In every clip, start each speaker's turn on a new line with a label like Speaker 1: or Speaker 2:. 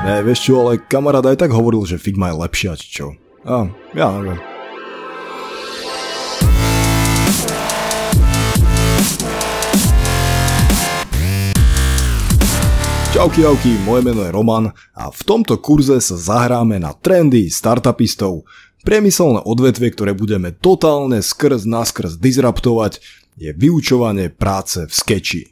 Speaker 1: Vieš čo, ale kamarát aj tak hovoril, že Figma je lepšia, či čo. Ja neviem. Čauky, moje meno je Roman a v tomto kurze sa zahráme na trendy startupistov. Priemyselné odvetvie, ktoré budeme totálne skrz disruptovať, je vyučovanie práce v Sketchi.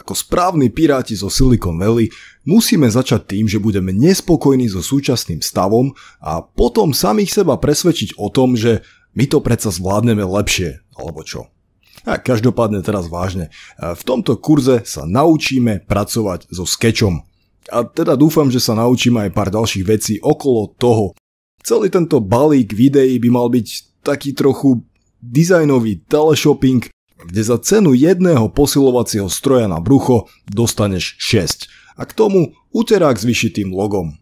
Speaker 1: Ako správni piráti zo Silicon Valley musíme začať tým, že budeme nespokojní so súčasným stavom a potom samých seba presvedčiť o tom, že my to predsa zvládneme lepšie, alebo čo. A každopádne teraz vážne, v tomto kurze sa naučíme pracovať so Sketchom. A teda dúfam, že sa naučíme aj pár ďalších vecí okolo toho. Celý tento balík videí by mal byť taký trochu dizajnový teleshopping, kde za cenu jedného posilovacieho stroja na brucho dostaneš 6. A k tomu uterák s vyšitým logom.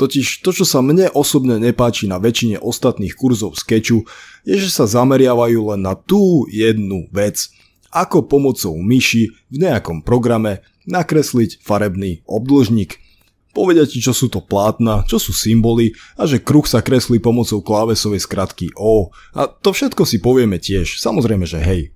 Speaker 1: Totiž to, čo sa mne osobne nepáči na väčšine ostatných kurzov Sketchu, je, že sa zameriavajú len na tú jednu vec. Ako pomocou myši v nejakom programe nakresliť farebný obdĺžnik. Povedia ti, čo sú to plátna, čo sú symboly a že kruh sa kreslí pomocou klávesovej skratky O. A to všetko si povieme tiež, samozrejme, že hej.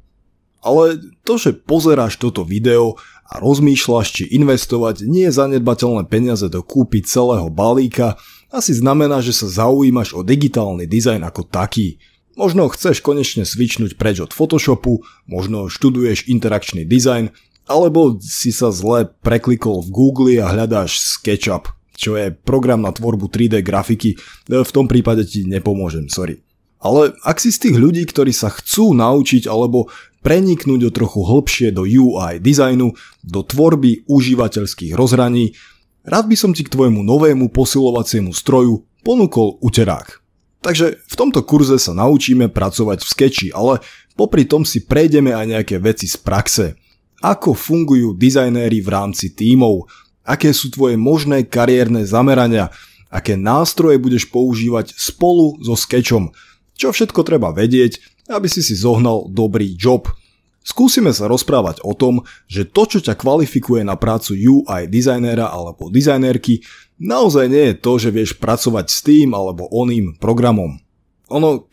Speaker 1: Ale to, že pozeráš toto video a rozmýšľaš, či investovať nie je zanedbateľné peniaze do kúpy celého balíka, asi znamená, že sa zaujímaš o digitálny dizajn ako taký. Možno chceš konečne switchnúť preč od Photoshopu, možno študuješ interakčný dizajn, alebo si sa zle preklikol v Google a hľadáš SketchUp, čo je program na tvorbu 3D grafiky, v tom prípade ti nepomôžem, sorry. Ale ak si z tých ľudí, ktorí sa chcú naučiť alebo preniknúť o trochu hlbšie do UI dizajnu, do tvorby užívateľských rozhraní, rád by som ti k tvojmu novému posilovaciemu stroju ponúkol uterák. Takže v tomto kurze sa naučíme pracovať v Sketchi, ale popri tom si prejdeme aj nejaké veci z praxe. Ako fungujú dizajnéri v rámci tímov, aké sú tvoje možné kariérne zamerania, aké nástroje budeš používať spolu so Sketchom, čo všetko treba vedieť, aby si zohnal dobrý job. Skúsime sa rozprávať o tom, že to, čo ťa kvalifikuje na prácu UI dizajnéra alebo dizajnérky, naozaj nie je to, že vieš pracovať s tým alebo oným programom.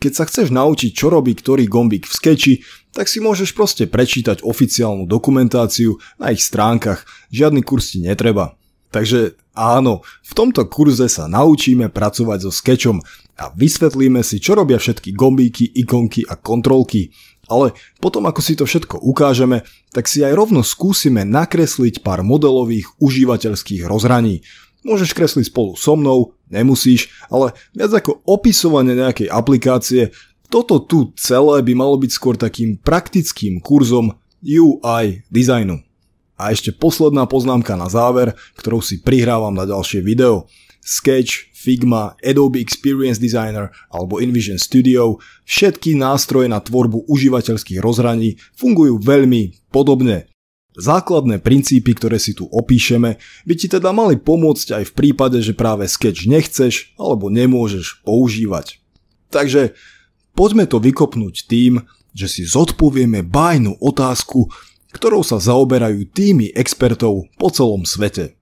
Speaker 1: Keď sa chceš naučiť, čo robí ktorý gombík v Sketchi, tak si môžeš proste prečítať oficiálnu dokumentáciu na ich stránkach, žiadny kurz ti netreba. Takže áno, v tomto kurze sa naučíme pracovať so Sketchom a vysvetlíme si, čo robia všetky gombíky, ikonky a kontrolky. Ale potom, ako si to všetko ukážeme, tak si aj rovno skúsime nakresliť pár modelových užívateľských rozhraní. Môžeš kresliť spolu so mnou, nemusíš, ale viac ako opisovanie nejakej aplikácie, toto tu celé by malo byť skôr takým praktickým kurzom UI dizajnu. A ešte posledná poznámka na záver, ktorou si prihrávam na ďalšie video. Sketch, Figma, Adobe Experience Designer alebo InVision Studio, všetky nástroje na tvorbu užívateľských rozhraní fungujú veľmi podobne. Základné princípy, ktoré si tu opíšeme, by ti teda mali pomôcť aj v prípade, že práve Sketch nechceš alebo nemôžeš používať. Takže poďme to vykopnúť tým, že si zodpovieme bájnu otázku, ktorou sa zaoberajú týmy expertov po celom svete.